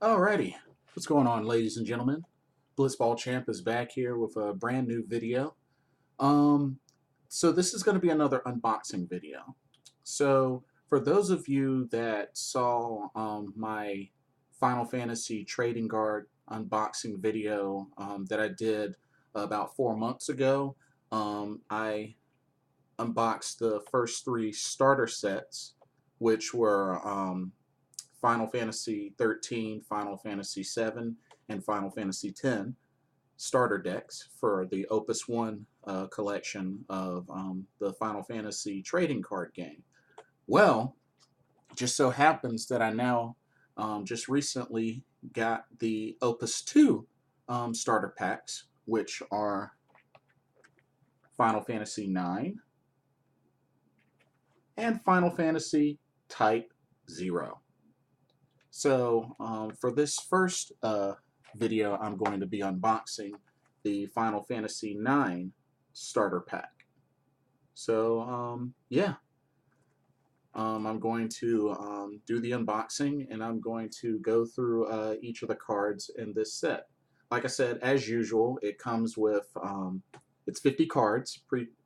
Alrighty, what's going on, ladies and gentlemen? Blitzball Champ is back here with a brand new video. Um, so this is going to be another unboxing video. So for those of you that saw my Final Fantasy Trading Card unboxing video that I did about 4 months ago, I unboxed the first three starter sets, which were Final Fantasy 13, Final Fantasy 7, and Final Fantasy 10 starter decks for the Opus 1 collection of the Final Fantasy trading card game. Well, just so happens that I now just recently got the Opus 2 starter packs, which are Final Fantasy 9 and Final Fantasy Type 0. So for this first video, I'm going to be unboxing the Final Fantasy IX starter pack. So yeah, I'm going to do the unboxing, and I'm going to go through each of the cards in this set. Like I said, as usual, it comes with it's 50 cards,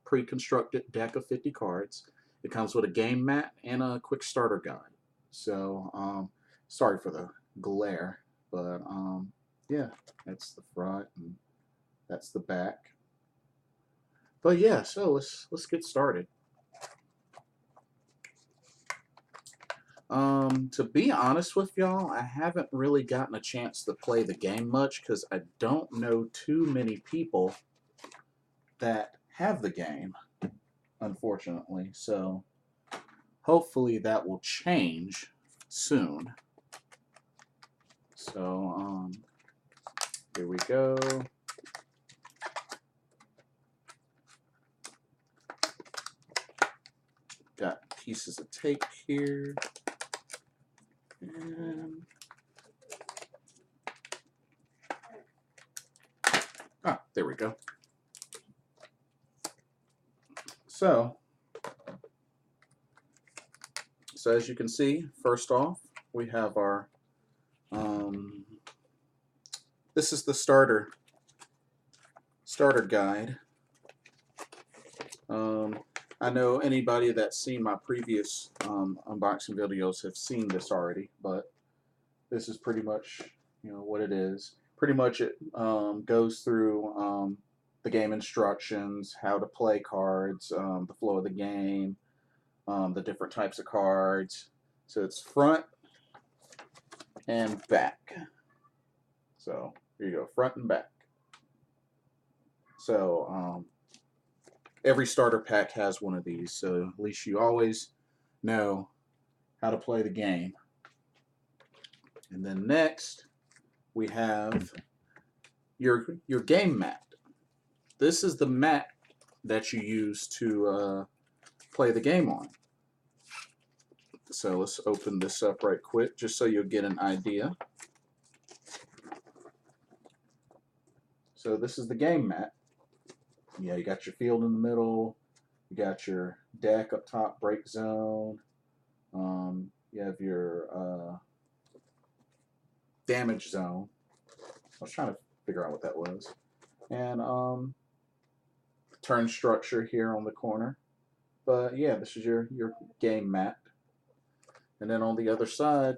pre-constructed deck of 50 cards. It comes with a game mat and a quick starter guide. So sorry for the glare, but yeah, that's the front and that's the back. But yeah, so let's get started. To be honest with y'all, I haven't really gotten a chance to play the game much because I don't know too many people that have the game, unfortunately. So hopefully that will change soon. So here we go. Got pieces of tape here. And there we go. So as you can see, first off, we have our this is the starter guide. I know anybody that's seen my previous unboxing videos have seen this already, but this is pretty much what it is. Pretty much it goes through the game instructions, how to play cards, the flow of the game, the different types of cards. So it's front and back. So here you go, front and back. So every starter pack has one of these, so at least you always know how to play the game. And then next we have your game mat. This is the mat that you use to play the game on. So let's open this up right quick just so you'll get an idea. So this is the game mat. Yeah, you got your field in the middle, you got your deck up top, break zone, you have your damage zone. I was trying to figure out what that was. And turn structure here on the corner. But yeah, this is your game mat. And then on the other side,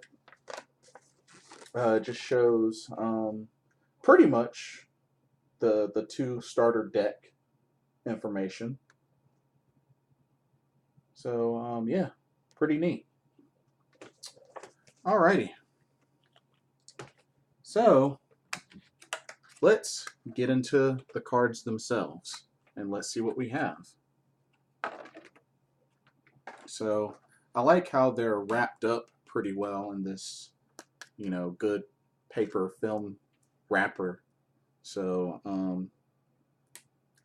it just shows pretty much the two starter deck information. So yeah, pretty neat. Alrighty. So let's get into the cards themselves and let's see what we have. So I like how they're wrapped up pretty well in this, good paper film wrapper. So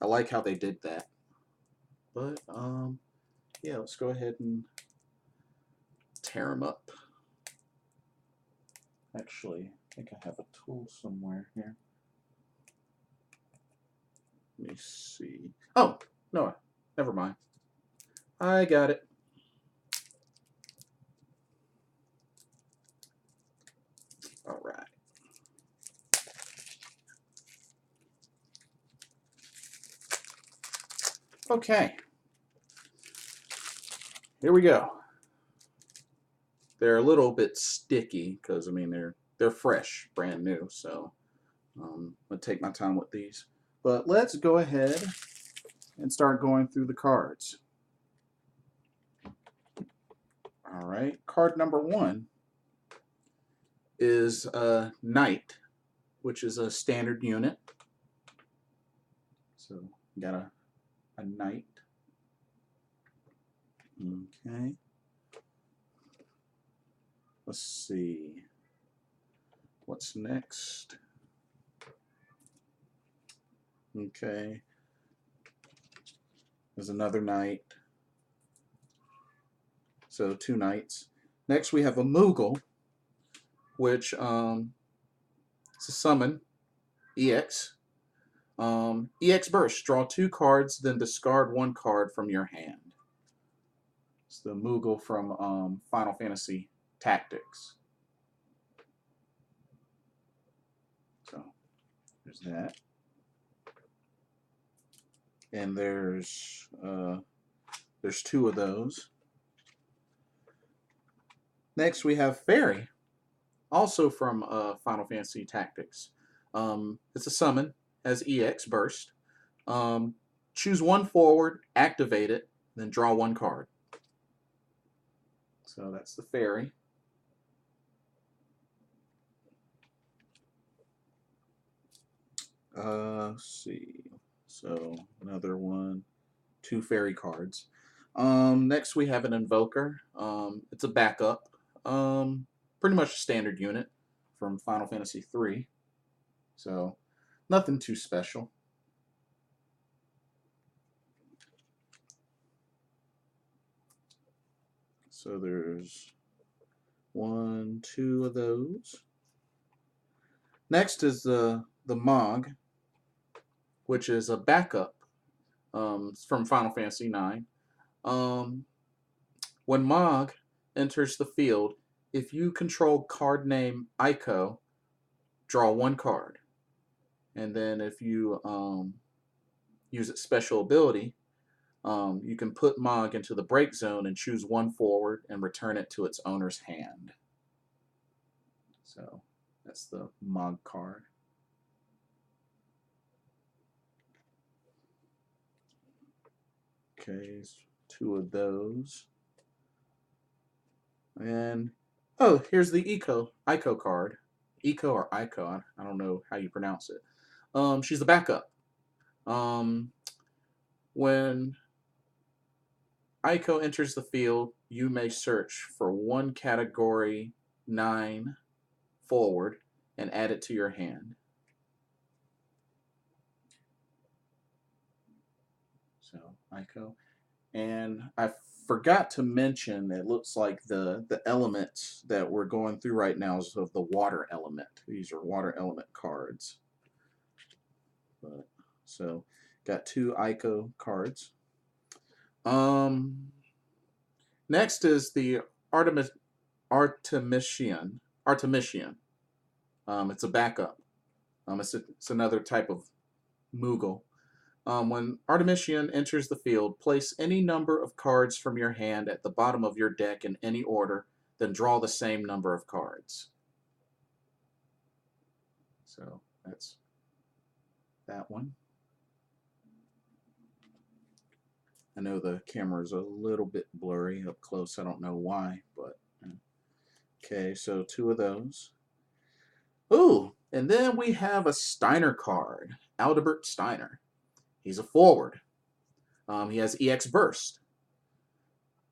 I like how they did that. But yeah, let's go ahead and tear them up. Actually, I think I have a tool somewhere here. Let me see. Oh, no, never mind. I got it. All right. Okay, here we go. They're a little bit sticky because I mean they're fresh, brand new. So I'm gonna take my time with these. But let's go ahead and start going through the cards. All right, card number 1 is a Knight, which is a standard unit. So got a Knight. Okay. Let's see. What's next? Okay. There's another Knight. So 2 Knights. Next we have a Moogle, which it's a summon, EX. EX Burst. Draw 2 cards, then discard 1 card from your hand. It's the Moogle from Final Fantasy Tactics. So there's that. And there's 2 of those. Next we have Fairy, also from Final Fantasy Tactics. It's a summon, has EX Burst. Choose 1 forward, activate it, then draw 1 card. So that's the Fairy. Let's see. So another 1, 2 Fairy cards. Next we have an Invoker. It's a backup. Pretty much a standard unit from Final Fantasy 3. So nothing too special. So there's 1, 2 of those. Next is the Mog, which is a backup from Final Fantasy 9. When Mog enters the field, if you control card name Eiko, draw 1 card. And then if you use its special ability, you can put Mog into the break zone and choose 1 forward and return it to its owner's hand. So that's the Mog card. Okay, 2 of those. And oh, here's the Eiko card. Eiko or Eiko, I don't know how you pronounce it. She's the backup. When Eiko enters the field, you may search for 1 category 9 forward and add it to your hand. So Eiko. And I forgot to mention, it looks like the elements that we're going through right now is of the water element. These are water element cards. So got 2 Eiko cards. Next is the Artemisian. It's a backup. It's another type of Moogle. When Artemisian enters the field, place any number of cards from your hand at the bottom of your deck in any order, then draw the same number of cards. So that's that one. I know the camera's a little bit blurry up close. I don't know why, but okay, so 2 of those. Ooh, and then we have a Steiner card, Aldebert Steiner. He's a forward. He has EX Burst.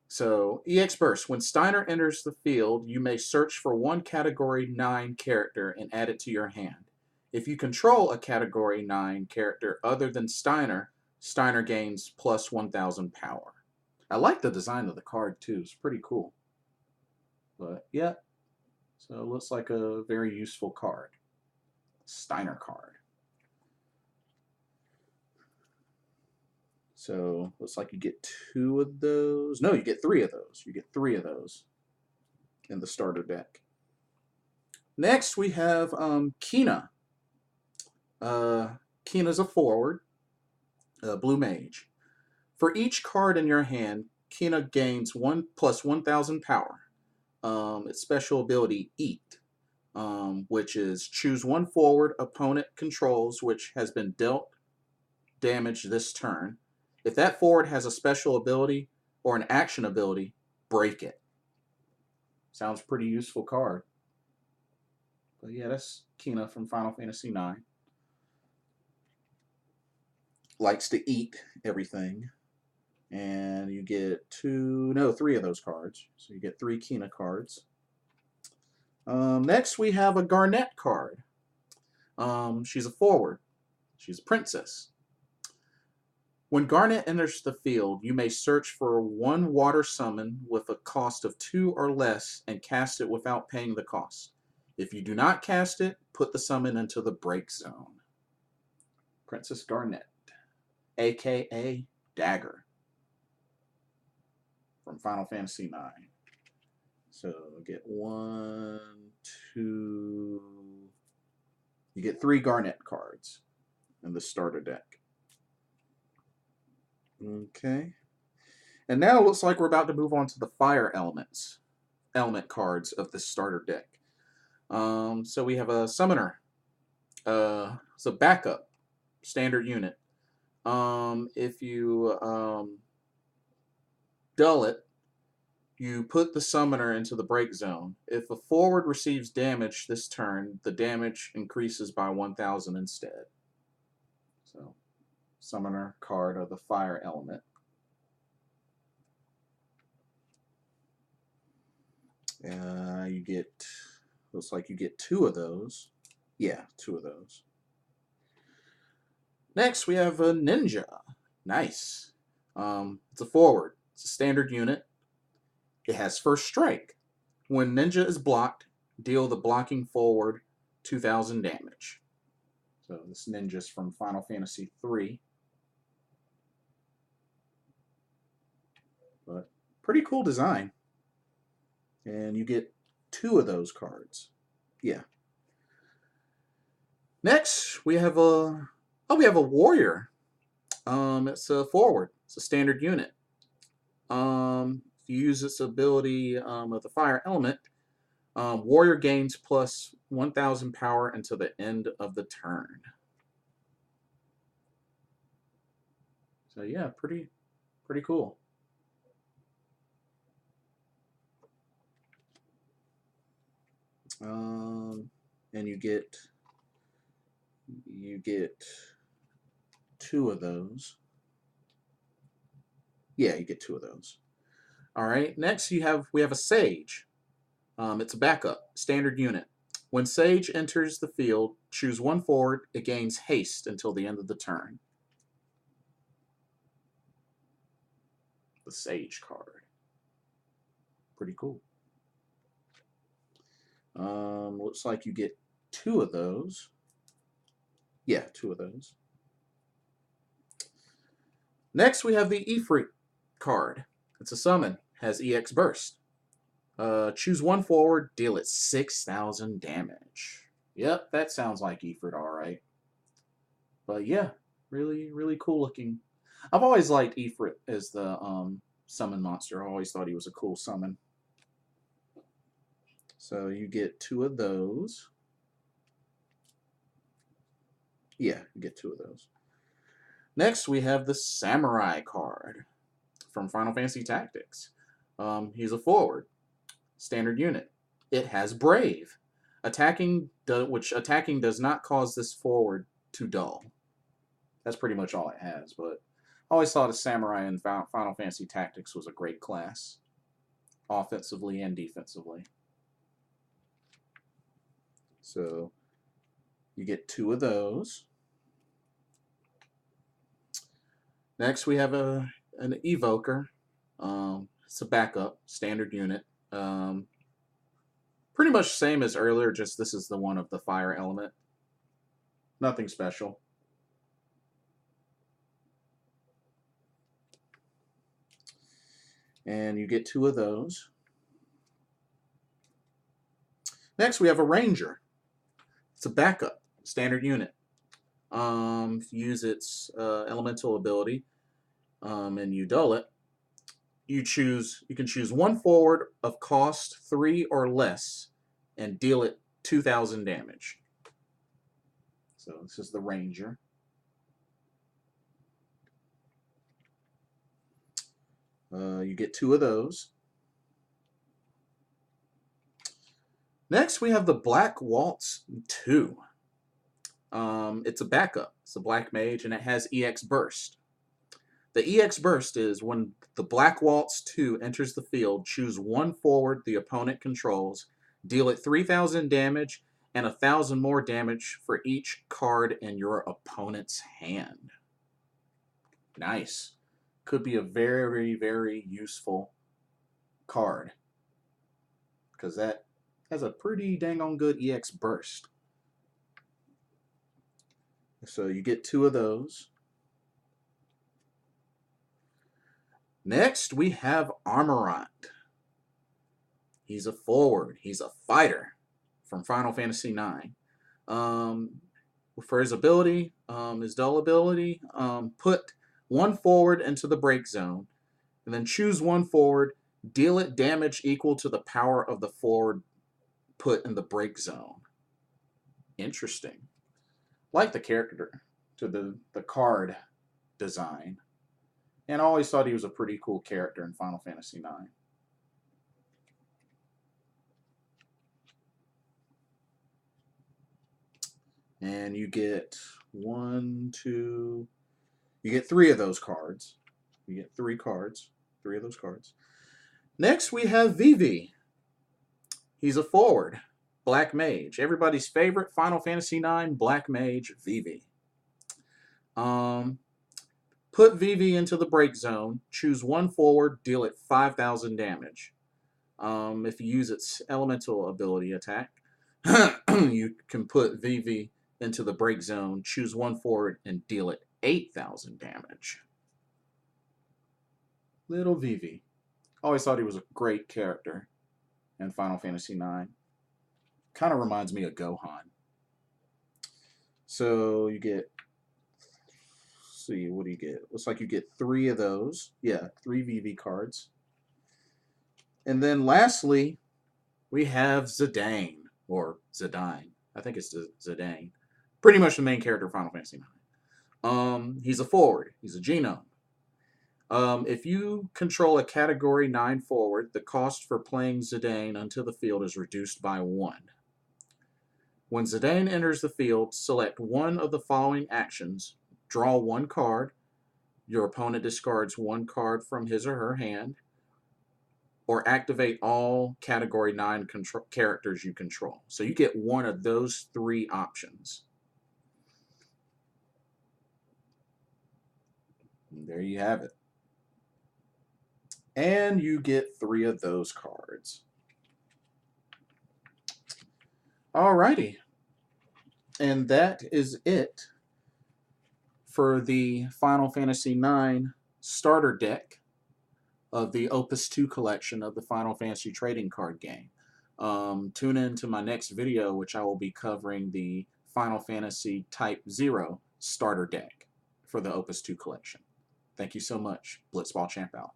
So, EX Burst. When Steiner enters the field, you may search for 1 Category 9 character and add it to your hand. If you control a Category 9 character other than Steiner, Steiner gains plus 1,000 power. I like the design of the card too. It's pretty cool. But yeah, so it looks like a very useful card. Steiner card. So looks like you get 2 of those. No, you get 3 of those. You get 3 of those in the starter deck. Next we have Kina. Kina's a forward. Blue Mage. For each card in your hand, Kina gains 1 plus 1,000 power. Its special ability, Eat, which is choose one forward opponent controls which has been dealt damage this turn. If that forward has a special ability or an action ability, break it. Sounds pretty useful card. But yeah, that's Kina from Final Fantasy IX. Likes to eat everything. And you get three of those cards. So you get 3 Kina cards. Next, we have a Garnet card. She's a forward. She's a princess. When Garnet enters the field, you may search for one water summon with a cost of 2 or less and cast it without paying the cost. If you do not cast it, put the summon into the break zone. Princess Garnet, aka Dagger, from Final Fantasy IX. So get 1, 2. You get 3 Garnet cards in the starter deck. Okay. And now it looks like we're about to move on to the fire element cards of the starter deck. So we have a summoner. It's a backup standard unit. If you dull it, you put the summoner into the break zone. If a forward receives damage this turn, the damage increases by 1,000 instead. So, summoner card of the fire element. Looks like you get 2 of those. Yeah, 2 of those. Next, we have a ninja. Nice. It's a forward. It's a standard unit. It has first strike. When ninja is blocked, deal the blocking forward 2,000 damage. So this ninja's from Final Fantasy III. But pretty cool design. And you get 2 of those cards. Yeah. Next, we have a warrior. It's a forward. It's a standard unit. If you use its ability of the fire element, warrior gains plus 1,000 power until the end of the turn. So yeah, pretty cool. And you get 2 of those. Yeah, you get 2 of those. All right. Next, we have a Sage. It's a backup standard unit. When Sage enters the field, choose one forward. It gains haste until the end of the turn. The Sage card. Pretty cool. Looks like you get 2 of those. Yeah, 2 of those. Next, we have the Ifrit card. It's a summon. Has EX Burst. Choose one forward. Deal it 6,000 damage. Yep, that sounds like Ifrit, all right. But yeah, really cool looking. I've always liked Ifrit as the summon monster. I always thought he was a cool summon. So you get 2 of those. Yeah, you get 2 of those. Next, we have the Samurai card from Final Fantasy Tactics. He's a forward, standard unit. It has Brave, which attacking does not cause this forward to dull. That's pretty much all it has. But I always thought a Samurai in Final Fantasy Tactics was a great class, offensively and defensively. So you get 2 of those. Next, we have an Evoker. It's a backup, standard unit. Pretty much same as earlier, just this is the one of the fire element. Nothing special. And you get 2 of those. Next, we have a Ranger. It's a backup, standard unit. Use its elemental ability. and you dull it, you can choose one forward of cost 3 or less and deal it 2,000 damage. So this is the Ranger. You get 2 of those. Next, we have the Black Waltz 2. It's a backup. It's a Black Mage, and it has EX Burst. The EX Burst is when the Black Waltz 2 enters the field, choose one forward the opponent controls, deal it 3,000 damage, and 1,000 more damage for each card in your opponent's hand. Nice. Could be a very, very useful card, because that has a pretty dang on good EX Burst. So you get 2 of those. Next, we have Armorant. He's a forward. He's a fighter from Final Fantasy IX. For his ability, his dull ability, put one forward into the break zone, and then choose one forward, deal it damage equal to the power of the forward put in the break zone. Interesting. Like the character, to the card design. And I always thought he was a pretty cool character in Final Fantasy IX. And you get you get 3 of those cards. You get 3 cards, 3 of those cards. Next, we have Vivi. He's a forward, Black Mage. Everybody's favorite Final Fantasy IX Black Mage, Vivi. Put Vivi into the break zone, choose one forward, deal it 5,000 damage. If you use its elemental ability attack, you can put Vivi into the break zone, choose one forward, and deal it 8,000 damage. Little Vivi. Always thought he was a great character in Final Fantasy IX. Kind of reminds me of Gohan. So you get, see, what do you get? Looks like you get 3 of those. Yeah, 3 Vivi cards. And then lastly, we have Zidane, or Zidane. I think it's Zidane. Pretty much the main character of Final Fantasy IX. He's a forward. He's a genome. If you control a Category 9 forward, the cost for playing Zidane onto the field is reduced by 1. When Zidane enters the field, select one of the following actions. Draw 1 card. Your opponent discards 1 card from his or her hand. Or activate all Category 9 characters you control. So you get one of those 3 options. And there you have it. And you get 3 of those cards. Alrighty. And that is it for the Final Fantasy IX starter deck of the Opus 2 collection of the Final Fantasy trading card game. Tune in to my next video, which I will be covering the Final Fantasy Type 0 starter deck for the Opus 2 collection. Thank you so much. Blitzball Champ out.